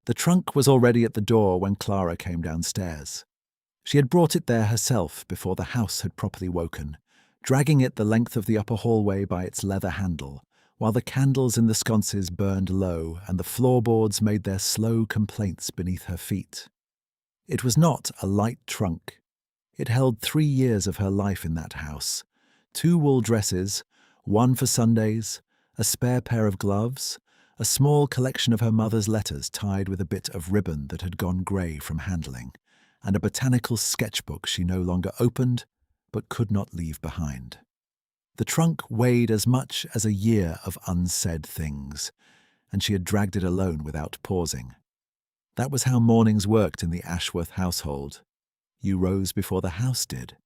The trunk was already at the door when Clara came downstairs. She had brought it there herself before the house had properly woken, dragging it the length of the upper hallway by its leather handle, while the candles in the sconces burned low and the floorboards made their slow complaints beneath her feet. It was not a light trunk. It held 3 years of her life in that house: 2 wool dresses, 1 for Sundays, a spare pair of gloves, a small collection of her mother's letters tied with a bit of ribbon that had gone grey from handling, and a botanical sketchbook she no longer opened but could not leave behind. The trunk weighed as much as a year of unsaid things, and she had dragged it alone without pausing. That was how mornings worked in the Ashworth household. You rose before the house did.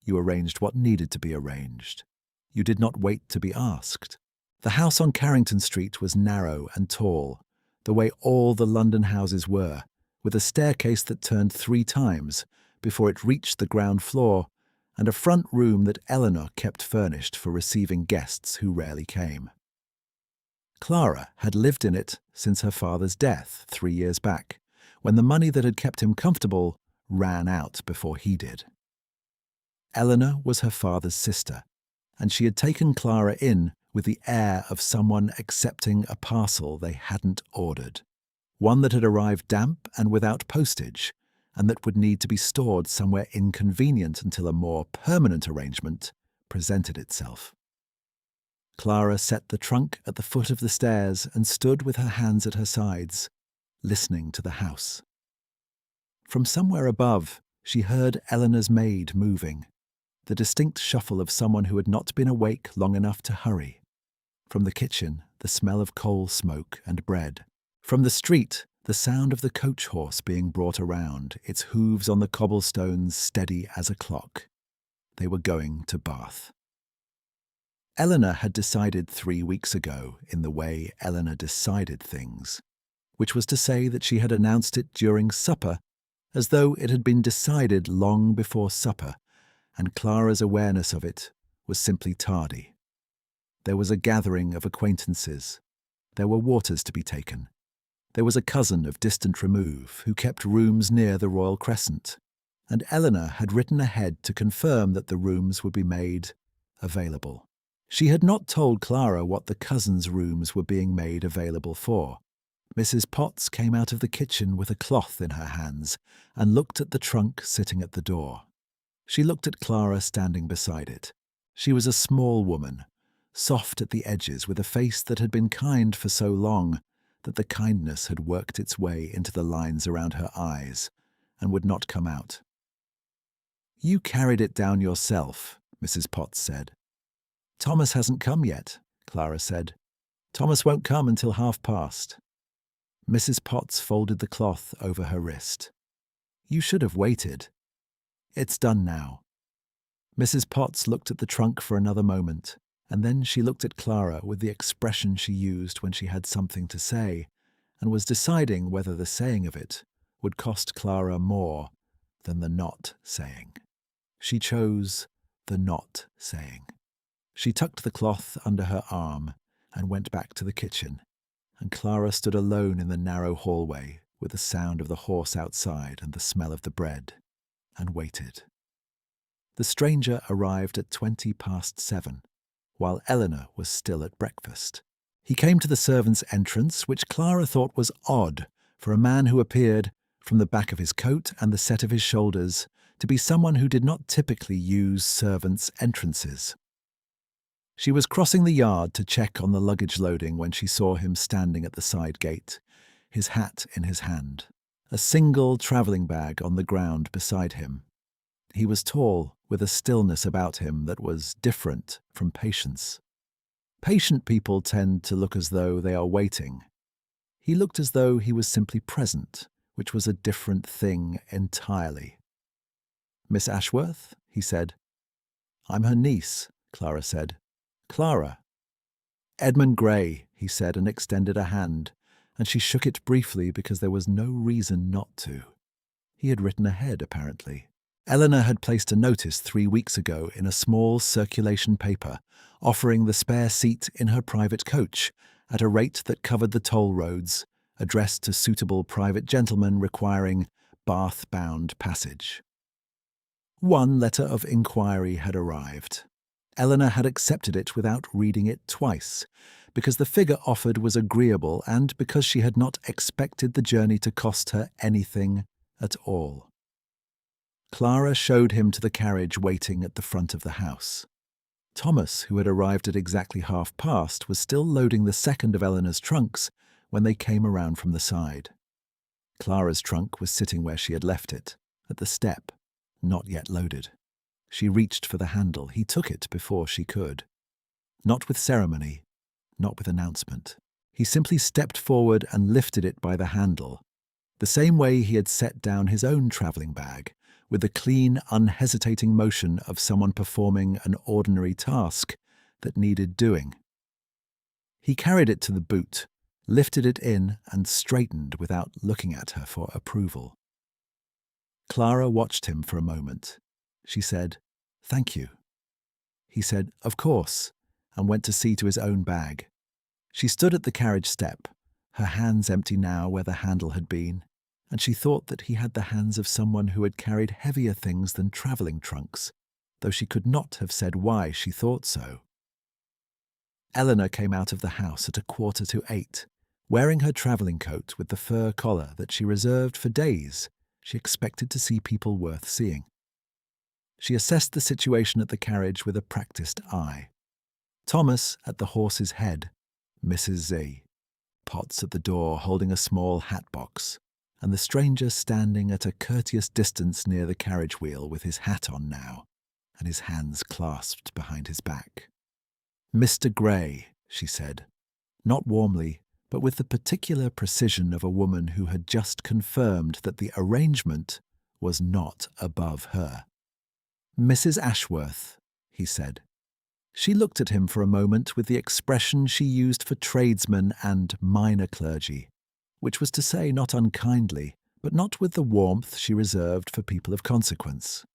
You arranged what needed to be arranged. You did not wait to be asked. The house on Carrington Street was narrow and tall, the way all the London houses were, with a staircase that turned 3 times before it reached the ground floor, and a front room that Eleanor kept furnished for receiving guests who rarely came. Clara had lived in it since her father's death 3 years back, when the money that had kept him comfortable ran out before he did. Eleanor was her father's sister, and she had taken Clara in with the air of someone accepting a parcel they hadn't ordered, one that had arrived damp and without postage, and that would need to be stored somewhere inconvenient until a more permanent arrangement presented itself. Clara set the trunk at the foot of the stairs and stood with her hands at her sides, listening to the house. From somewhere above, she heard Eleanor's maid moving, the distinct shuffle of someone who had not been awake long enough to hurry. From the kitchen, the smell of coal smoke and bread. From the street, the sound of the coach horse being brought around, its hooves on the cobblestones steady as a clock. They were going to Bath. Eleanor had decided 3 weeks ago in the way Eleanor decided things, which was to say that she had announced it during supper, as though it had been decided long before supper, and Clara's awareness of it was simply tardy. There was a gathering of acquaintances. There were waters to be taken. There was a cousin of distant remove who kept rooms near the Royal Crescent, and Eleanor had written ahead to confirm that the rooms would be made available. She had not told Clara what the cousin's rooms were being made available for. Mrs. Potts came out of the kitchen with a cloth in her hands and looked at the trunk sitting at the door. She looked at Clara standing beside it. She was a small woman, soft at the edges, with a face that had been kind for so long that the kindness had worked its way into the lines around her eyes and would not come out. "You carried it down yourself," Mrs. Potts said. "Thomas hasn't come yet," Clara said. "Thomas won't come until past." Mrs. Potts folded the cloth over her wrist. "You should have waited. It's done now." Mrs. Potts looked at the trunk for another moment, and then she looked at Clara with the expression she used when she had something to say, and was deciding whether the saying of it would cost Clara more than the not saying. She chose the not saying. She tucked the cloth under her arm and went back to the kitchen, and Clara stood alone in the narrow hallway with the sound of the horse outside and the smell of the bread, and waited. The stranger arrived at 7:20, while Eleanor was still at breakfast. He came to the servants' entrance, which Clara thought was odd for a man who appeared, from the back of his coat and the set of his shoulders, to be someone who did not typically use servants' entrances. She was crossing the yard to check on the luggage loading when she saw him standing at the side gate, his hat in his hand, a single travelling bag on the ground beside him. He was tall, with a stillness about him that was different from patience. Patient people tend to look as though they are waiting. He looked as though he was simply present, which was a different thing entirely. "Miss Ashworth?" he said. "I'm her niece," Clara said. "Clara." "Edmund Gray," he said, and extended a hand, and she shook it briefly because there was no reason not to. He had written ahead, apparently. Eleanor had placed a notice 3 weeks ago in a small circulation paper offering the spare seat in her private coach at a rate that covered the toll roads addressed to suitable private gentlemen requiring Bath-bound passage. One letter of inquiry had arrived. Eleanor had accepted it without reading it twice, because the figure offered was agreeable and because she had not expected the journey to cost her anything at all. Clara showed him to the carriage waiting at the front of the house. Thomas, who had arrived at exactly past, was still loading the second of Eleanor's trunks when they came around from the side. Clara's trunk was sitting where she had left it, at the step, not yet loaded. She reached for the handle. He took it before she could. Not with ceremony, not with announcement. He simply stepped forward and lifted it by the handle, the same way he had set down his own travelling bag, with the clean, unhesitating motion of someone performing an ordinary task that needed doing. He carried it to the boot, lifted it in, and straightened without looking at her for approval. Clara watched him for a moment. She said, "Thank you." He said, "Of course," and went to see to his own bag. She stood at the carriage step, her hands empty now where the handle had been, and she thought that he had the hands of someone who had carried heavier things than travelling trunks, though she could not have said why she thought so. Eleanor came out of the house at 7:45, wearing her travelling coat with the fur collar that she reserved for days she expected to see people worth seeing. She assessed the situation at the carriage with a practised eye. Thomas at the horse's head, Mrs. Z, Potts at the door holding a small hat box, and the stranger standing at a courteous distance near the carriage wheel with his hat on now, and his hands clasped behind his back. "Mr. Gray," she said, not warmly, but with the particular precision of a woman who had just confirmed that the arrangement was not above her. "Mrs. Ashworth," he said. She looked at him for a moment with the expression she used for tradesmen and minor clergy, which was to say not unkindly, but not with the warmth she reserved for people of consequence.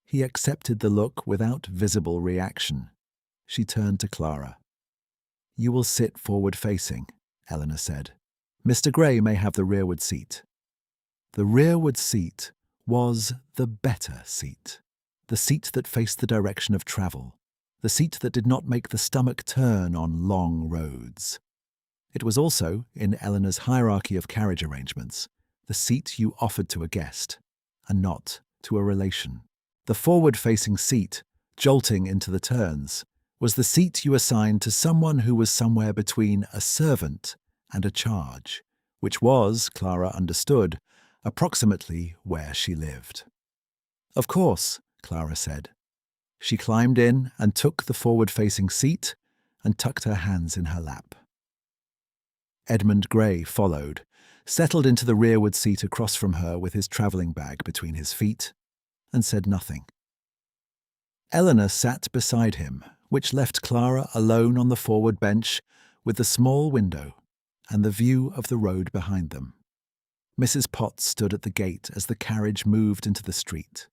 He accepted the look without visible reaction. She turned to Clara. "You will sit forward-facing," Eleanor said. "Mr. Gray may have the rearward seat." The rearward seat was the better seat, the seat that faced the direction of travel, the seat that did not make the stomach turn on long roads. It was also, in Eleanor's hierarchy of carriage arrangements, the seat you offered to a guest, and not to a relation. The forward-facing seat, jolting into the turns, was the seat you assigned to someone who was somewhere between a servant and a charge, which was, Clara understood, approximately where she lived. "Of course," Clara said. She climbed in and took the forward-facing seat and tucked her hands in her lap. Edmund Gray followed, settled into the rearward seat across from her with his travelling bag between his feet, and said nothing. Eleanor sat beside him, which left Clara alone on the forward bench with the small window and the view of the road behind them. Mrs. Potts stood at the gate as the carriage moved into the street.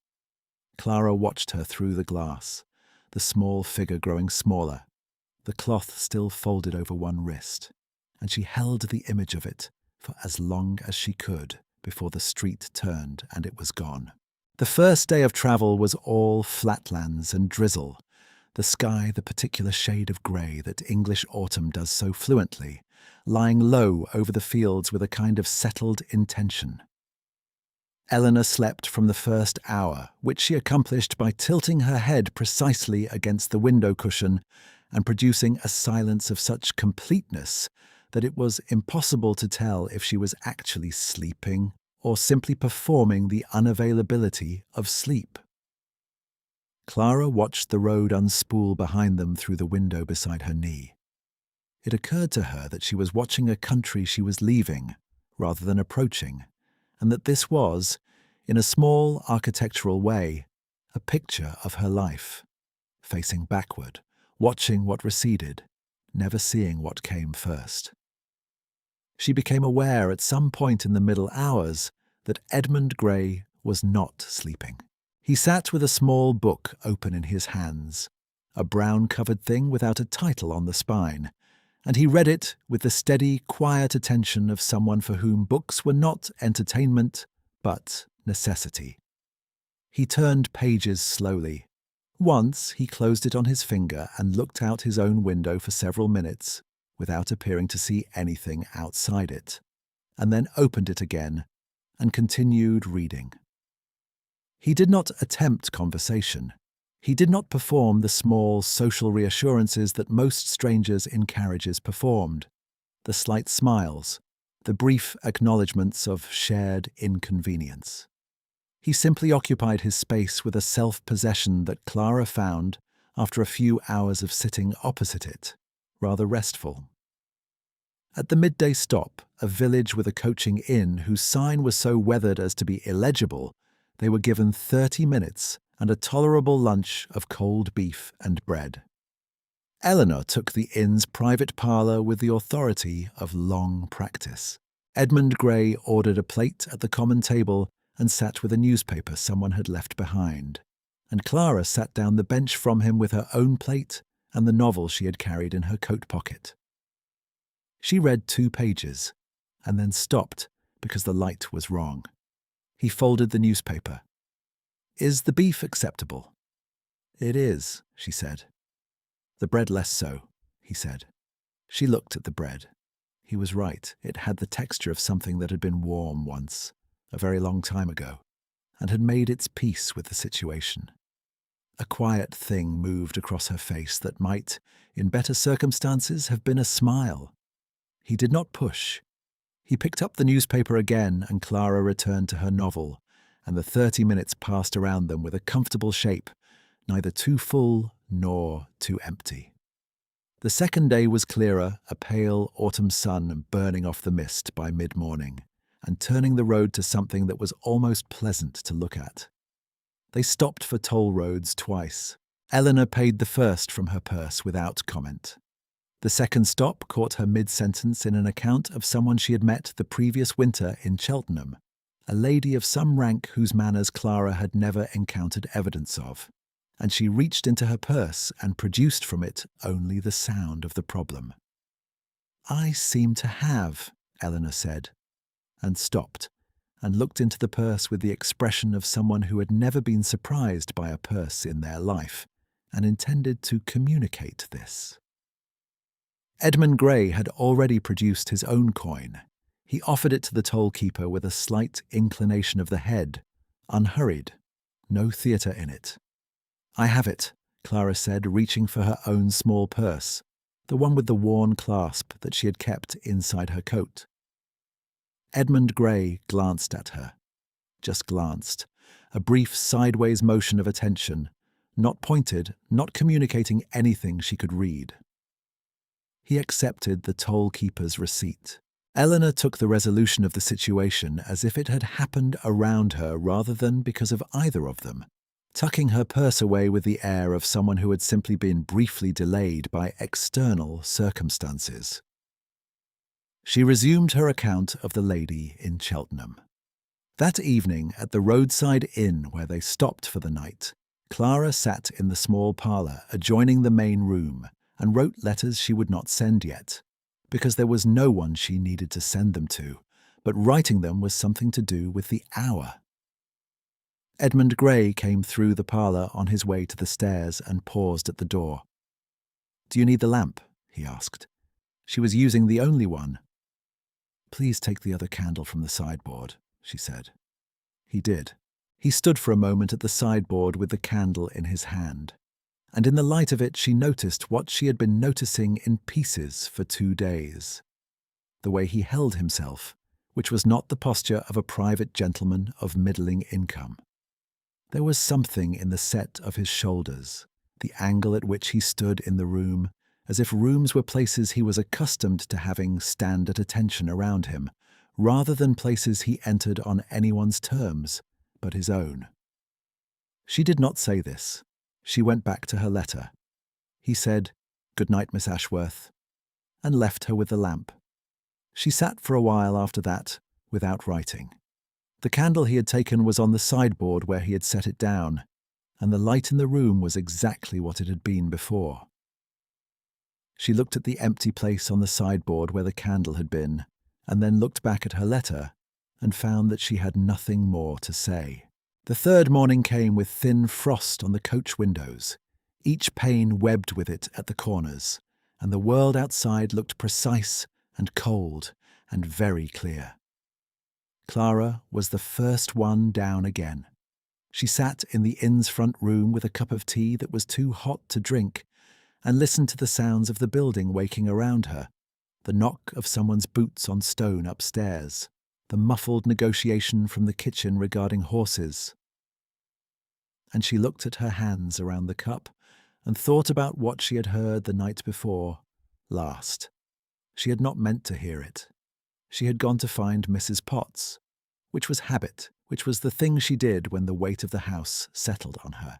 Clara watched her through the glass, the small figure growing smaller, the cloth still folded over one wrist, and she held the image of it for as long as she could before the street turned and it was gone. The first day of travel was all flatlands and drizzle, the sky the particular shade of grey that English autumn does so fluently, lying low over the fields with a kind of settled intention. Eleanor slept from the first hour, which she accomplished by tilting her head precisely against the window cushion and producing a silence of such completeness that it was impossible to tell if she was actually sleeping or simply performing the unavailability of sleep. Clara watched the road unspool behind them through the window beside her knee. It occurred to her that she was watching a country she was leaving, rather than approaching, and that this was, in a small architectural way, a picture of her life, facing backward, watching what receded, never seeing what came first. She became aware at some point in the middle hours that Edmund Gray was not sleeping. He sat with a small book open in his hands, a brown-covered thing without a title on the spine, and he read it with the steady, quiet attention of someone for whom books were not entertainment, but necessity. He turned pages slowly. Once he closed it on his finger and looked out his own window for several minutes without appearing to see anything outside it, and then opened it again and continued reading. He did not attempt conversation. He did not perform the small social reassurances that most strangers in carriages performed, the slight smiles, the brief acknowledgements of shared inconvenience. He simply occupied his space with a self-possession that Clara found, after a few hours of sitting opposite it, rather restful. At the midday stop, a village with a coaching inn whose sign was so weathered as to be illegible, they were given 30 minutes and a tolerable lunch of cold beef and bread. Eleanor took the inn's private parlour with the authority of long practice. Edmund Gray ordered a plate at the common table and sat with a newspaper someone had left behind, and Clara sat down the bench from him with her own plate and the novel she had carried in her coat pocket. She read 2 pages, and then stopped because the light was wrong. He folded the newspaper. "Is the beef acceptable?" "It is," she said. "The bread less so," he said. She looked at the bread. He was right. It had the texture of something that had been warm once, a very long time ago, and had made its peace with the situation. A quiet thing moved across her face that might, in better circumstances, have been a smile. He did not push. He picked up the newspaper again, and Clara returned to her novel, and the 30 minutes passed around them with a comfortable shape, neither too full nor too empty. The second day was clearer, a pale autumn sun burning off the mist by mid-morning, and turning the road to something that was almost pleasant to look at. They stopped for toll roads twice. Eleanor paid the first from her purse without comment. The second stop caught her mid-sentence in an account of someone she had met the previous winter in Cheltenham, a lady of some rank whose manners Clara had never encountered evidence of, and she reached into her purse and produced from it only the sound of the problem. "I seem to have," Eleanor said, and stopped, and looked into the purse with the expression of someone who had never been surprised by a purse in their life, and intended to communicate this. Edmund Gray had already produced his own coin. He offered it to the toll-keeper with a slight inclination of the head, unhurried, no theatre in it. "I have it," Clara said, reaching for her own small purse, the one with the worn clasp that she had kept inside her coat. Edmund Gray glanced at her. Just glanced. A brief sideways motion of attention, not pointed, not communicating anything she could read. He accepted the toll-keeper's receipt. Eleanor took the resolution of the situation as if it had happened around her rather than because of either of them, tucking her purse away with the air of someone who had simply been briefly delayed by external circumstances. She resumed her account of the lady in Cheltenham. That evening, at the roadside inn where they stopped for the night, Clara sat in the small parlour adjoining the main room and wrote letters she would not send yet, because there was no one she needed to send them to, but writing them was something to do with the hour. Edmund Gray came through the parlour on his way to the stairs and paused at the door. "Do you need the lamp?" he asked. She was using the only one. "Please take the other candle from the sideboard," she said. He did. He stood for a moment at the sideboard with the candle in his hand, and in the light of it she noticed what she had been noticing in pieces for 2 days. The way he held himself, which was not the posture of a private gentleman of middling income. There was something in the set of his shoulders, the angle at which he stood in the room, as if rooms were places he was accustomed to having stand at attention around him, rather than places he entered on anyone's terms, but his own. She did not say this. She went back to her letter. He said, "Good night, Miss Ashworth," and left her with the lamp. She sat for a while after that, without writing. The candle he had taken was on the sideboard where he had set it down, and the light in the room was exactly what it had been before. She looked at the empty place on the sideboard where the candle had been, and then looked back at her letter and found that she had nothing more to say. The third morning came with thin frost on the coach windows, each pane webbed with it at the corners, and the world outside looked precise and cold and very clear. Clara was the first one down again. She sat in the inn's front room with a cup of tea that was too hot to drink and listened to the sounds of the building waking around her, the knock of someone's boots on stone upstairs, the muffled negotiation from the kitchen regarding horses. And she looked at her hands around the cup and thought about what she had heard the night before, last. She had not meant to hear it. She had gone to find Mrs. Potts, which was habit, which was the thing she did when the weight of the house settled on her,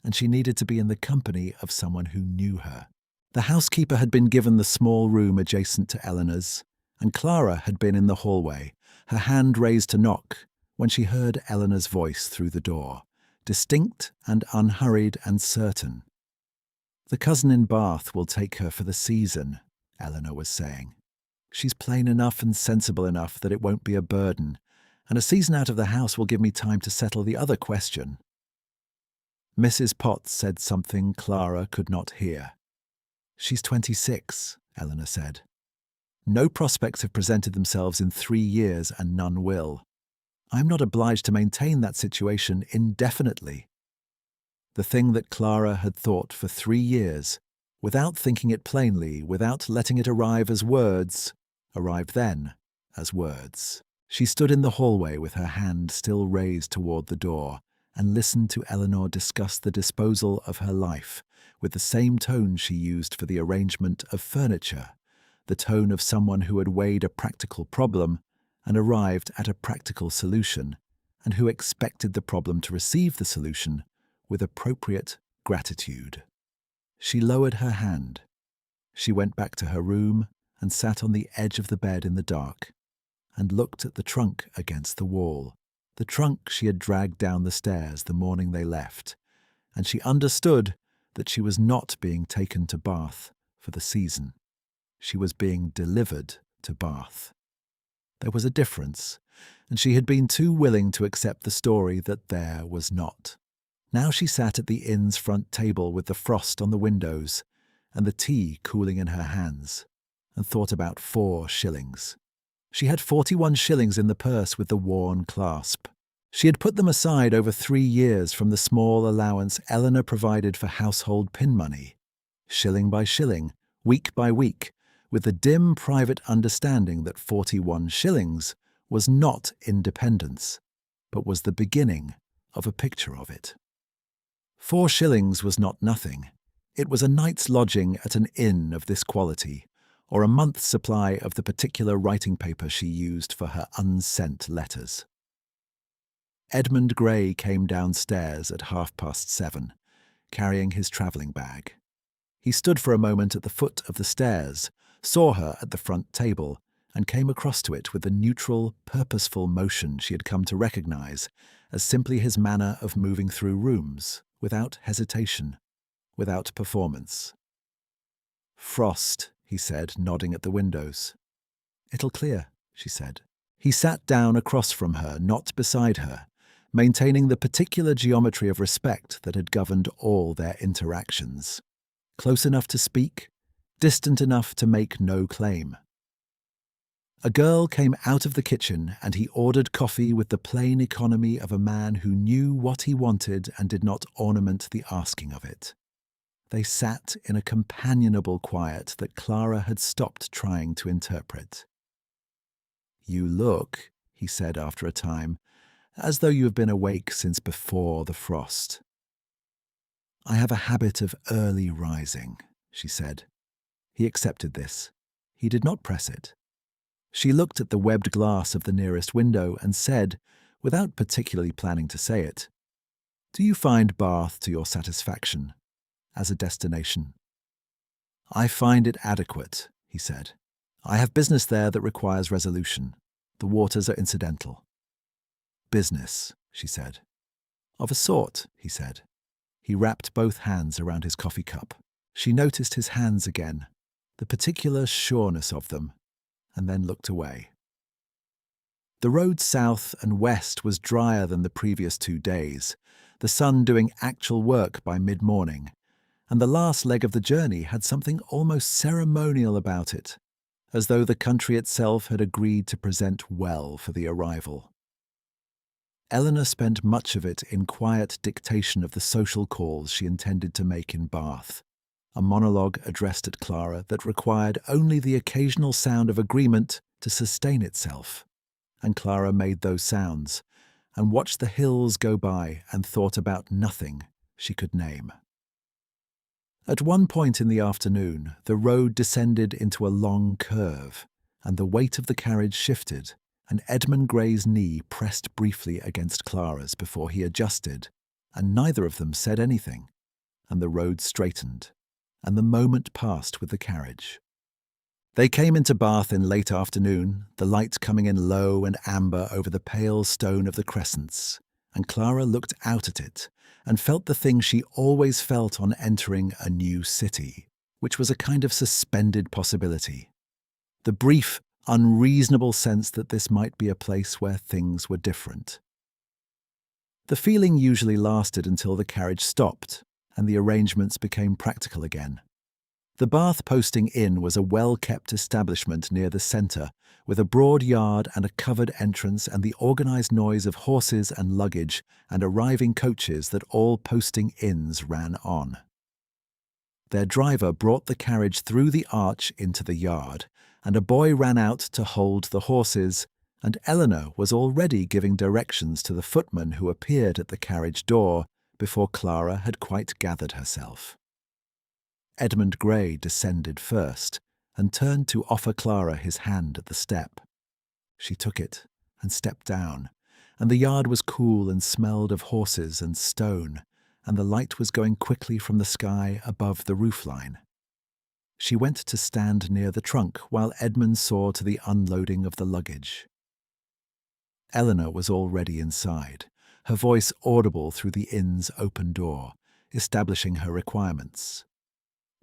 and she needed to be in the company of someone who knew her. The housekeeper had been given the small room adjacent to Eleanor's, and Clara had been in the hallway, her hand raised to knock, when she heard Eleanor's voice through the door, distinct and unhurried and certain. "The cousin in Bath will take her for the season," Eleanor was saying. "She's plain enough and sensible enough that it won't be a burden, and a season out of the house will give me time to settle the other question." Mrs. Potts said something Clara could not hear. "She's 26, Eleanor said. "No prospects have presented themselves in 3 years, and none will. I'm not obliged to maintain that situation indefinitely." The thing that Clara had thought for 3 years, without thinking it plainly, without letting it arrive as words, arrived then as words. She stood in the hallway with her hand still raised toward the door and listened to Eleanor discuss the disposal of her life with the same tone she used for the arrangement of furniture, the tone of someone who had weighed a practical problem and arrived at a practical solution, and who expected the problem to receive the solution with appropriate gratitude. She lowered her hand. She went back to her room and sat on the edge of the bed in the dark and looked at the trunk against the wall, the trunk she had dragged down the stairs the morning they left, and she understood that she was not being taken to Bath for the season. She was being delivered to Bath. There was a difference, and she had been too willing to accept the story that there was not. Now she sat at the inn's front table with the frost on the windows and the tea cooling in her hands, and thought about 4 shillings. She had 41 shillings in the purse with the worn clasp. She had put them aside over 3 years from the small allowance Eleanor provided for household pin money, shilling by shilling, week by week, with the dim private understanding that 41 shillings was not independence, but was the beginning of a picture of it. 4 shillings was not nothing. It was a night's lodging at an inn of this quality, or a month's supply of the particular writing paper she used for her unsent letters. Edmund Gray came downstairs at 7:30, carrying his travelling bag. He stood for a moment at the foot of the stairs, saw her at the front table, and came across to it with the neutral, purposeful motion she had come to recognize as simply his manner of moving through rooms, without hesitation, without performance. "Frost," he said, nodding at the windows. "It'll clear," she said. He sat down across from her, not beside her, maintaining the particular geometry of respect that had governed all their interactions. Close enough to speak, distant enough to make no claim. A girl came out of the kitchen and he ordered coffee with the plain economy of a man who knew what he wanted and did not ornament the asking of it. They sat in a companionable quiet that Clara had stopped trying to interpret. "You look," he said after a time, "as though you have been awake since before the frost." "I have a habit of early rising," she said. He accepted this. He did not press it. She looked at the webbed glass of the nearest window and said, without particularly planning to say it, "Do you find Bath to your satisfaction, as a destination?" "I find it adequate," he said. "I have business there that requires resolution. The waters are incidental." "Business," she said. "Of a sort," he said. He wrapped both hands around his coffee cup. She noticed his hands again, the particular sureness of them, and then looked away. The road south and west was drier than the previous 2 days, the sun doing actual work by mid-morning, and the last leg of the journey had something almost ceremonial about it, as though the country itself had agreed to present well for the arrival. Eleanor spent much of it in quiet dictation of the social calls she intended to make in Bath, a monologue addressed at Clara that required only the occasional sound of agreement to sustain itself. And Clara made those sounds, and watched the hills go by and thought about nothing she could name. At one point in the afternoon, the road descended into a long curve, and the weight of the carriage shifted, and Edmund Gray's knee pressed briefly against Clara's before he adjusted, and neither of them said anything, and the road straightened, and the moment passed with the carriage. They came into Bath in late afternoon, the light coming in low and amber over the pale stone of the crescents, and Clara looked out at it and felt the thing she always felt on entering a new city, which was a kind of suspended possibility. The brief, unreasonable sense that this might be a place where things were different. The feeling usually lasted until the carriage stopped and the arrangements became practical again. The Bath Posting Inn was a well-kept establishment near the centre, with a broad yard and a covered entrance and the organised noise of horses and luggage and arriving coaches that all posting inns ran on. Their driver brought the carriage through the arch into the yard, and a boy ran out to hold the horses, and Eleanor was already giving directions to the footman who appeared at the carriage door before Clara had quite gathered herself. Edmund Gray descended first and turned to offer Clara his hand at the step. She took it and stepped down, and the yard was cool and smelled of horses and stone, and the light was going quickly from the sky above the roofline. She went to stand near the trunk while Edmund saw to the unloading of the luggage. Eleanor was already inside, her voice audible through the inn's open door, establishing her requirements.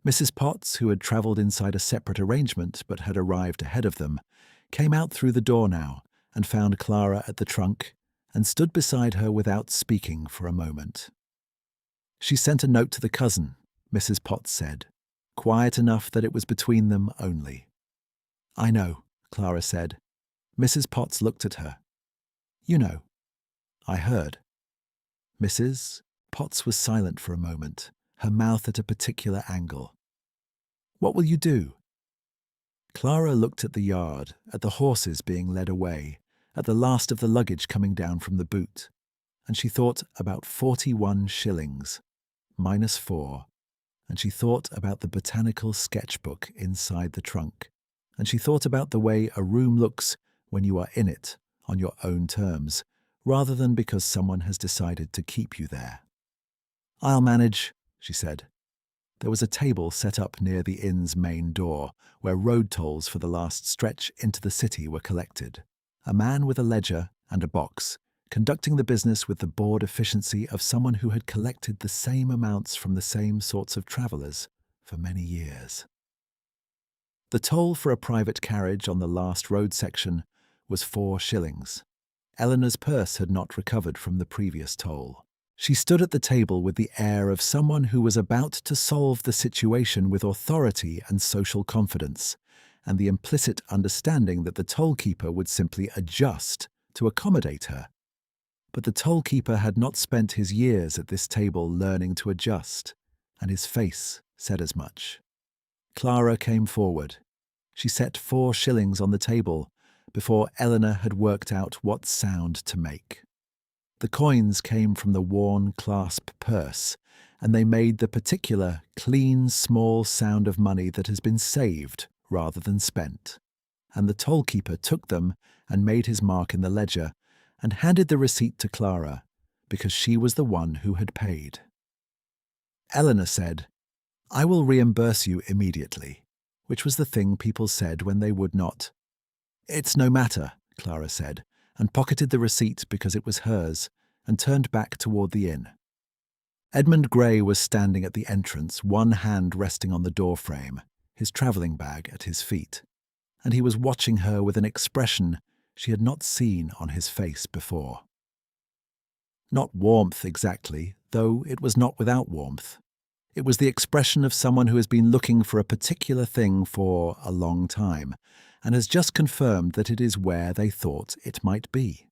Mrs. Potts, who had travelled inside a separate arrangement but had arrived ahead of them, came out through the door now and found Clara at the trunk and stood beside her without speaking for a moment. She sent a note to the cousin, Mrs. Potts said, quiet enough that it was between them only. "I know," Clara said. Mrs. Potts looked at her. "You know." "I heard." Mrs. Potts was silent for a moment, her mouth at a particular angle. "What will you do?" Clara looked at the yard, at the horses being led away, at the last of the luggage coming down from the boot, and she thought about 41 shillings, minus 4, and she thought about the botanical sketchbook inside the trunk, and she thought about the way a room looks when you are in it on your own terms, rather than because someone has decided to keep you there. "I'll manage," she said. There was a table set up near the inn's main door, where road tolls for the last stretch into the city were collected. A man with a ledger and a box, conducting the business with the bored efficiency of someone who had collected the same amounts from the same sorts of travellers for many years. The toll for a private carriage on the last road section was 4 shillings. Eleanor's purse had not recovered from the previous toll. She stood at the table with the air of someone who was about to solve the situation with authority and social confidence, and the implicit understanding that the toll-keeper would simply adjust to accommodate her. But the toll-keeper had not spent his years at this table learning to adjust, and his face said as much. Clara came forward. She set 4 shillings on the table before Eleanor had worked out what sound to make. The coins came from the worn clasp purse, and they made the particular, clean, small sound of money that has been saved rather than spent. And the toll-keeper took them and made his mark in the ledger and handed the receipt to Clara, because she was the one who had paid. Eleanor said, "I will reimburse you immediately," which was the thing people said when they would not. "It's no matter," Clara said, and pocketed the receipt because it was hers, and turned back toward the inn. Edmund Gray was standing at the entrance, one hand resting on the door frame, his travelling bag at his feet, and he was watching her with an expression she had not seen on his face before. Not warmth exactly, though it was not without warmth. It was the expression of someone who has been looking for a particular thing for a long time, and has just confirmed that it is where they thought it might be.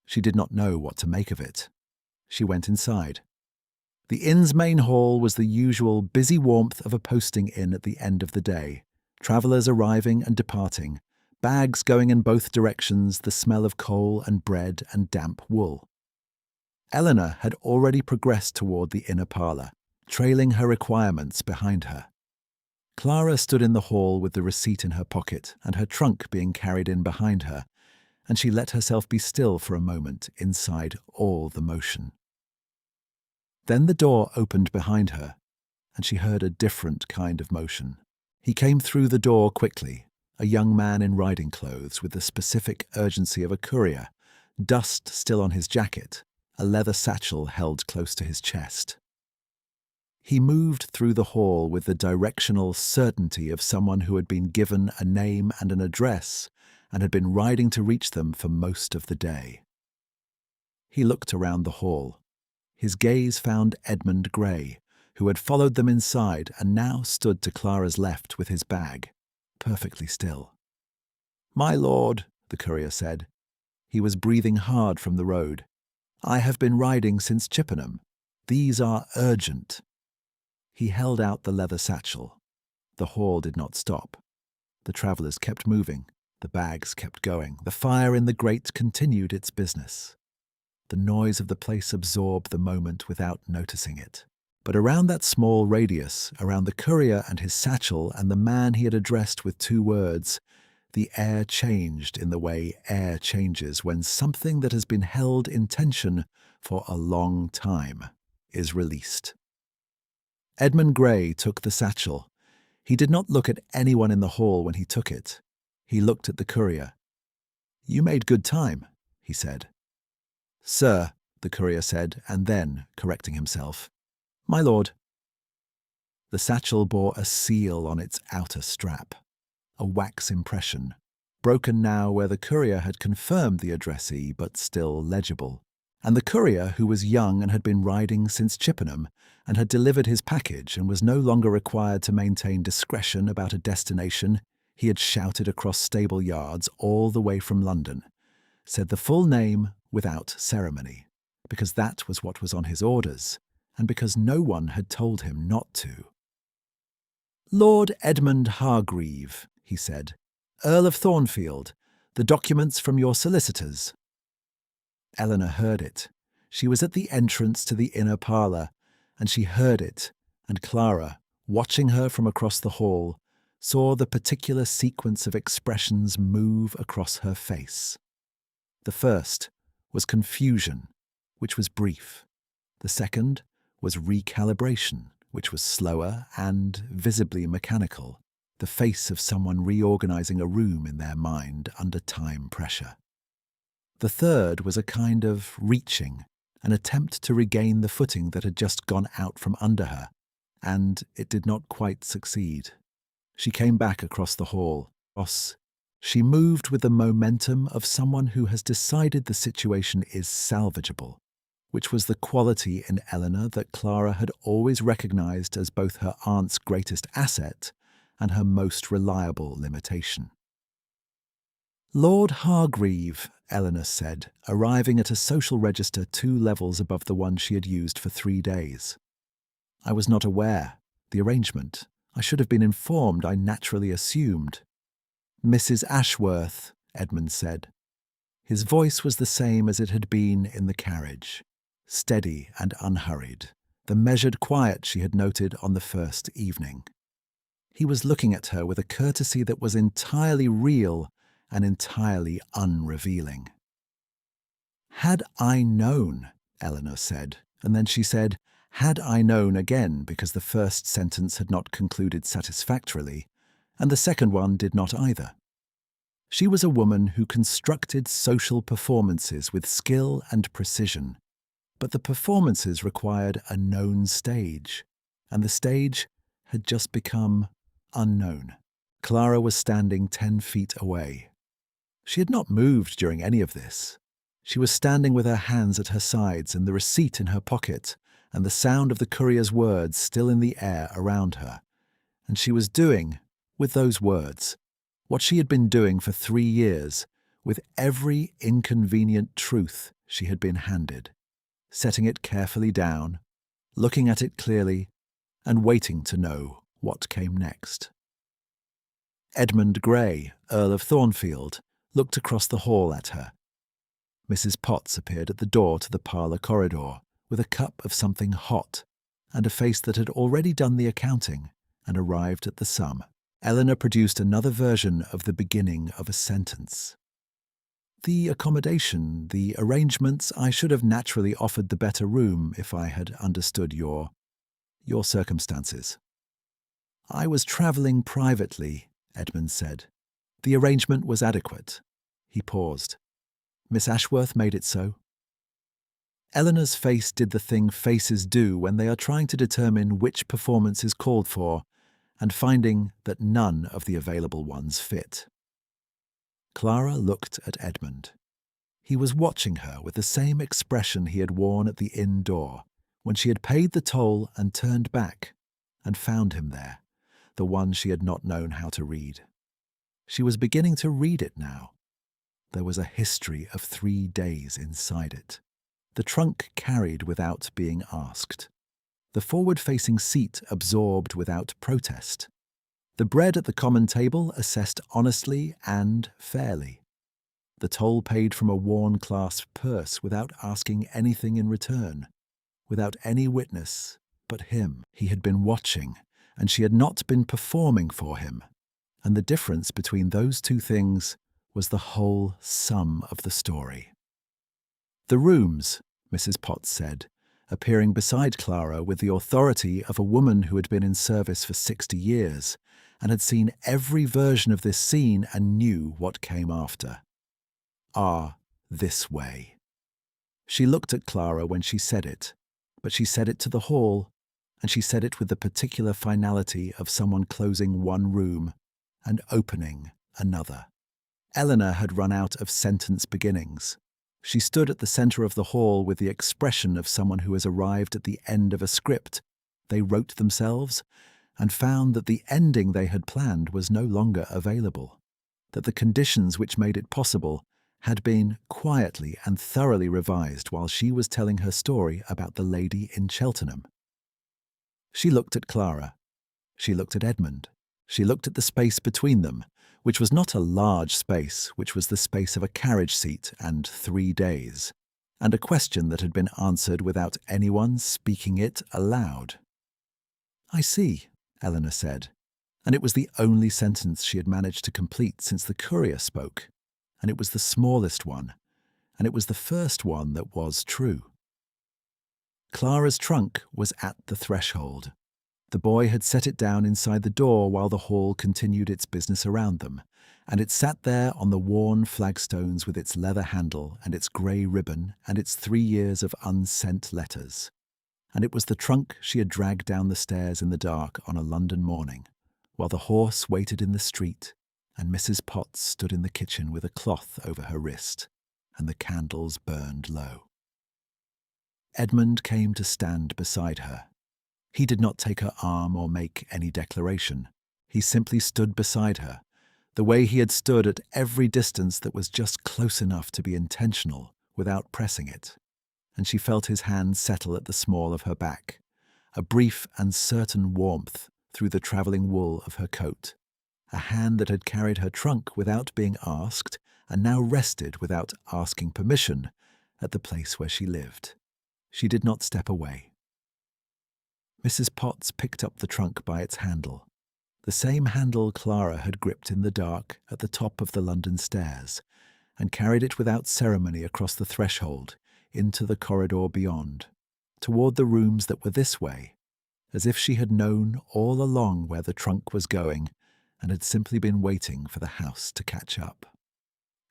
She did not know what to make of it. She went inside. The inn's main hall was the usual busy warmth of a posting inn at the end of the day, travellers arriving and departing, bags going in both directions, the smell of coal and bread and damp wool. Eleanor had already progressed toward the inner parlour, trailing her requirements behind her. Clara stood in the hall with the receipt in her pocket and her trunk being carried in behind her, and she let herself be still for a moment inside all the motion. Then the door opened behind her, and she heard a different kind of motion. He came through the door quickly, a young man in riding clothes with the specific urgency of a courier, dust still on his jacket, a leather satchel held close to his chest. He moved through the hall with the directional certainty of someone who had been given a name and an address and had been riding to reach them for most of the day. He looked around the hall. His gaze found Edmund Gray, who had followed them inside and now stood to Clara's left with his bag, perfectly still. "My lord," the courier said. He was breathing hard from the road. "I have been riding since Chippenham. These are urgent." He held out the leather satchel. The hall did not stop. The travellers kept moving. The bags kept going. The fire in the grate continued its business. The noise of the place absorbed the moment without noticing it. But around that small radius, around the courier and his satchel and the man he had addressed with 2 words, the air changed in the way air changes when something that has been held in tension for a long time is released. Edmund Gray took the satchel. He did not look at anyone in the hall when he took it. He looked at the courier. "You made good time," he said. "Sir," the courier said, and then, correcting himself, "My lord." The satchel bore a seal on its outer strap, a wax impression, broken now where the courier had confirmed the addressee but still legible. And the courier, who was young and had been riding since Chippenham and had delivered his package and was no longer required to maintain discretion about a destination he had shouted across stable yards all the way from London, said the full name without ceremony, because that was what was on his orders, and because no one had told him not to. "Lord Edmund Hargreave," he said, "Earl of Thornfield, the documents from your solicitors." Eleanor heard it. She was at the entrance to the inner parlour, and she heard it, and Clara, watching her from across the hall, saw the particular sequence of expressions move across her face. The first was confusion, which was brief. The second was recalibration, which was slower and visibly mechanical, the face of someone reorganizing a room in their mind under time pressure. The third was a kind of reaching, an attempt to regain the footing that had just gone out from under her, and it did not quite succeed. She came back across the hall. She moved with the momentum of someone who has decided the situation is salvageable, which was the quality in Eleanor that Clara had always recognized as both her aunt's greatest asset and her most reliable limitation. "Lord Hargreave," Eleanor said, arriving at a social register 2 levels above the one she had used for 3 days. "I was not aware. The arrangement. I should have been informed, I naturally assumed." "Mrs. Ashworth," Edmund said. His voice was the same as it had been in the carriage, steady and unhurried, the measured quiet she had noted on the first evening. He was looking at her with a courtesy that was entirely real and entirely unrevealing. "Had I known," Eleanor said, and then she said, "had I known" again, because the first sentence had not concluded satisfactorily, and the second one did not either. She was a woman who constructed social performances with skill and precision, but the performances required a known stage, and the stage had just become unknown. Clara was standing 10 feet away. She had not moved during any of this. She was standing with her hands at her sides and the receipt in her pocket, and the sound of the courier's words still in the air around her. And she was doing, with those words, what she had been doing for 3 years, with every inconvenient truth she had been handed, setting it carefully down, looking at it clearly, and waiting to know what came next. Edmund Grey, Earl of Thornfield, looked across the hall at her. Mrs. Potts appeared at the door to the parlour corridor with a cup of something hot and a face that had already done the accounting and arrived at the sum. Eleanor produced another version of the beginning of a sentence. The accommodation, the arrangements, I should have naturally offered the better room if I had understood your circumstances. I was travelling privately, Edmund said. The arrangement was adequate. He paused. Miss Ashworth made it so. Eleanor's face did the thing faces do when they are trying to determine which performance is called for and finding that none of the available ones fit. Clara looked at Edmund. He was watching her with the same expression he had worn at the inn door, when she had paid the toll and turned back, and found him there, the one she had not known how to read. She was beginning to read it now. There was a history of 3 days inside it. The trunk carried without being asked. The forward-facing seat absorbed without protest. The bread at the common table assessed honestly and fairly. The toll paid from a worn clasp purse without asking anything in return, without any witness but him. He had been watching, and she had not been performing for him. And the difference between those two things was the whole sum of the story. The rooms, Mrs. Potts said, appearing beside Clara with the authority of a woman who had been in service for 60 years and had seen every version of this scene and knew what came after, are this way. She looked at Clara when she said it, but she said it to the hall, and she said it with the particular finality of someone closing one room and opening another. Eleanor had run out of sentence beginnings. She stood at the centre of the hall with the expression of someone who has arrived at the end of a script they wrote themselves and found that the ending they had planned was no longer available, that the conditions which made it possible had been quietly and thoroughly revised while she was telling her story about the lady in Cheltenham. She looked at Clara. She looked at Edmund. She looked at the space between them, which was not a large space, which was the space of a carriage seat and 3 days, and a question that had been answered without anyone speaking it aloud. "I see," Eleanor said, and it was the only sentence she had managed to complete since the courier spoke, and it was the smallest one, and it was the first one that was true. Clara's trunk was at the threshold. The boy had set it down inside the door while the hall continued its business around them, and it sat there on the worn flagstones with its leather handle and its grey ribbon and its 3 years of unsent letters. And it was the trunk she had dragged down the stairs in the dark on a London morning, while the horse waited in the street, and Mrs. Potts stood in the kitchen with a cloth over her wrist, and the candles burned low. Edmund came to stand beside her. He did not take her arm or make any declaration. He simply stood beside her, the way he had stood at every distance that was just close enough to be intentional without pressing it, and she felt his hand settle at the small of her back, a brief and certain warmth through the travelling wool of her coat, a hand that had carried her trunk without being asked and now rested without asking permission at the place where she lived. She did not step away. Mrs. Potts picked up the trunk by its handle, the same handle Clara had gripped in the dark at the top of the London stairs, and carried it without ceremony across the threshold into the corridor beyond, toward the rooms that were this way, as if she had known all along where the trunk was going and had simply been waiting for the house to catch up.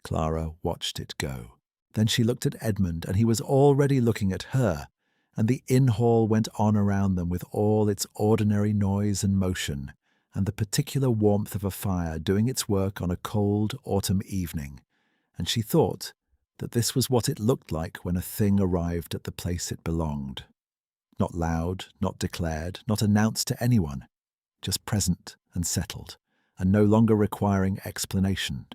Clara watched it go. Then she looked at Edmund, and he was already looking at her, and the inn hall went on around them with all its ordinary noise and motion, and the particular warmth of a fire doing its work on a cold autumn evening, and she thought that this was what it looked like when a thing arrived at the place it belonged. Not loud, not declared, not announced to anyone, just present and settled, and no longer requiring explanation.